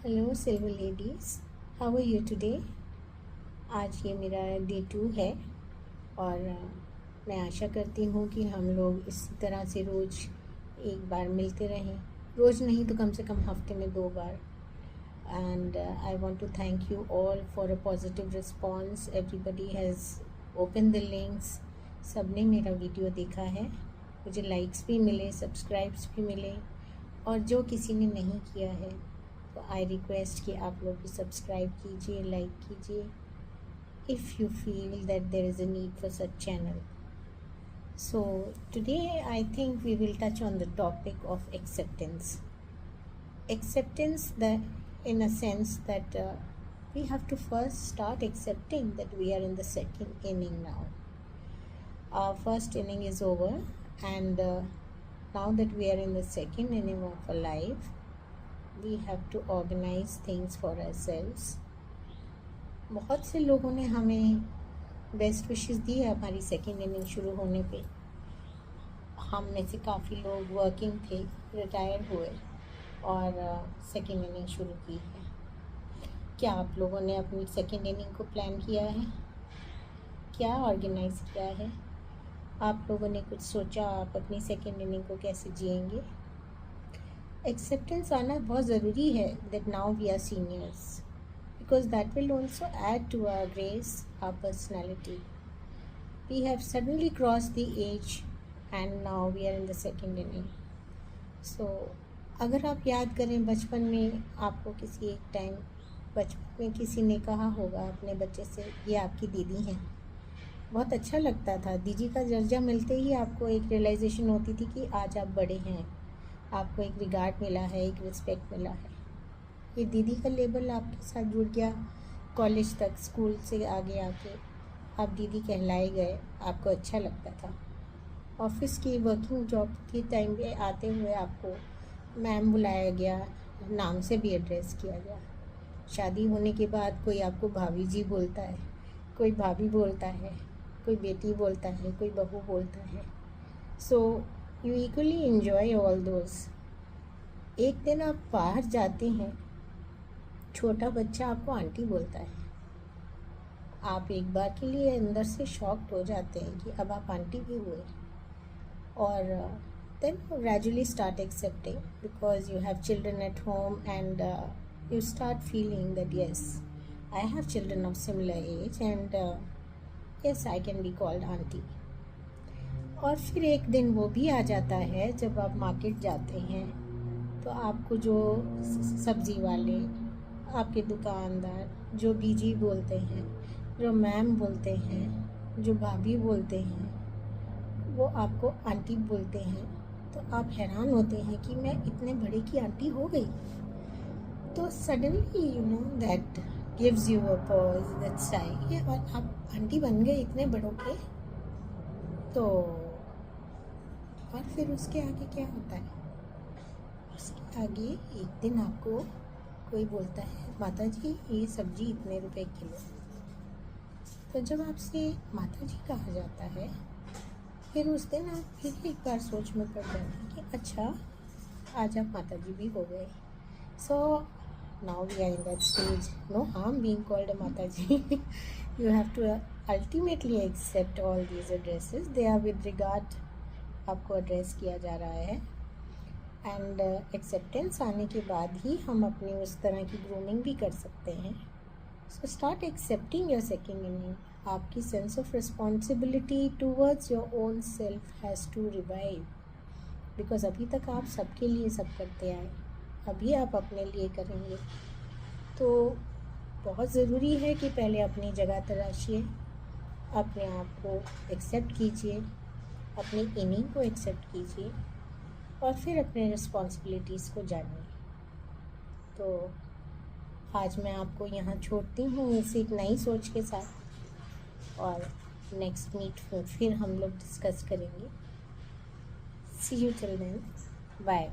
Hello silver ladies, how are you today. आज ये मेरा डे 2 है और मैं आशा करती हूँ कि हम लोग इसी तरह से रोज़ एक बार मिलते रहें, रोज़ नहीं तो कम से कम हफ्ते में 2 बार। And I want to thank you all for a positive response. Everybody has open the links. सब ने मेरा वीडियो देखा है, मुझे लाइक्स भी मिले, सब्सक्राइब्स भी मिले, और जो किसी ने नहीं किया है तो आई रिक्वेस्ट कि आप लोग भी सब्सक्राइब कीजिए, लाइक कीजिए, if you feel that there is a need for such channel. So today I think we will touch on the topic of acceptance that in a sense that we have to first start accepting that we are in the second inning now. Our first inning is over, and now that we are in the second inning of our life, we have to organize things for ourselves. बहुत से लोगों ने हमें best wishes दी है हमारी second inning शुरू होने पे। हम में से काफ़ी लोग वर्किंग थे, रिटायर हुए और सेकेंड इनिंग शुरू की है। क्या आप लोगों ने अपनी सेकेंड इनिंग को प्लान किया है? क्या ऑर्गेनाइज किया है? आप लोगों ने कुछ सोचा आप अपनी सेकेंड इनिंग को कैसे जिएंगे? एक्सेप्टेंस आना बहुत ज़रूरी है that now we are seniors, because that will also add to our grace, our personality. We have suddenly crossed the age and now we are in the second inning. So अगर आप याद करें बचपन में, आपको किसी एक टाइम बचपन में किसी ने कहा होगा अपने बच्चे से, ये आपकी दीदी हैं। बहुत अच्छा लगता था। दीदी का दर्जा मिलते ही आपको एक रियलाइजेशन होती थी कि आज आप बड़े हैं, आपको एक रिगार्ड मिला है, एक रिस्पेक्ट मिला है। ये दीदी का लेबल आपके साथ जुड़ गया। कॉलेज तक, स्कूल से आगे आके आप दीदी कहलाए गए, आपको अच्छा लगता था। ऑफिस की वर्किंग जॉब के टाइम पे आते हुए आपको मैम बुलाया गया, नाम से भी एड्रेस किया गया। शादी होने के बाद कोई आपको भाभी जी बोलता है, कोई भाभी बोलता है, कोई बेटी बोलता है, कोई बहू बोलता है। So you equally enjoy all those. एक दिन आप बाहर जाते हैं, छोटा बच्चा आपको आंटी बोलता है। आप एक बार के लिए अंदर से शॉक्ड हो जाते हैं कि अब आप आंटी भी हुए। और then you gradually start accepting, because you have children at home and you start feeling that yes, I have children of similar age and yes, I can be called aunty. और फिर एक दिन वो भी आ जाता है जब आप मार्केट जाते हैं तो आपको जो सब्ज़ी वाले, आपके दुकानदार, जो बीजी बोलते हैं, जो मैम बोलते हैं, जो भाभी बोलते हैं, वो आपको आंटी बोलते हैं। तो आप हैरान होते हैं कि मैं इतने बड़े की आंटी हो गई। तो suddenly you know that gives you a pause, that Sai, और आप आंटी बन गए इतने बड़ों के। तो और फिर उसके आगे क्या होता है? उसके आगे एक दिन आपको कोई बोलता है, माता जी ये सब्जी इतने रुपए किलो। तो जब आपसे माता जी कहा जाता है, फिर उस दिन आप फिर एक बार सोच में पड़ जाते हैं कि अच्छा, आज आप माता जी भी हो गए। So now we are in that stage, no harm being called a माता जी। You have to ultimately accept all these addresses, they are with regard, आपको एड्रेस किया जा रहा है। एंड एक्सेप्टेंस आने के बाद ही हम अपनी उस तरह की ग्रूमिंग भी कर सकते हैं। So start accepting your second inning. आपकी sense of responsibility towards your own self has to revive, because अभी तक आप सबके लिए सब करते आए, अभी आप अपने लिए करेंगे। तो बहुत ज़रूरी है कि पहले अपनी जगह तराशिए, अपने आप को एक्सेप्ट कीजिए, अपनी इनिंग को एक्सेप्ट कीजिए, और फिर अपने रिस्पॉन्सिबिलिटीज़ को जानिए। तो आज मैं आपको यहाँ छोड़ती हूँ इसी एक नई सोच के साथ, और नेक्स्ट मीट में फिर हम लोग डिस्कस करेंगे। सी यू टिल देन, बाय।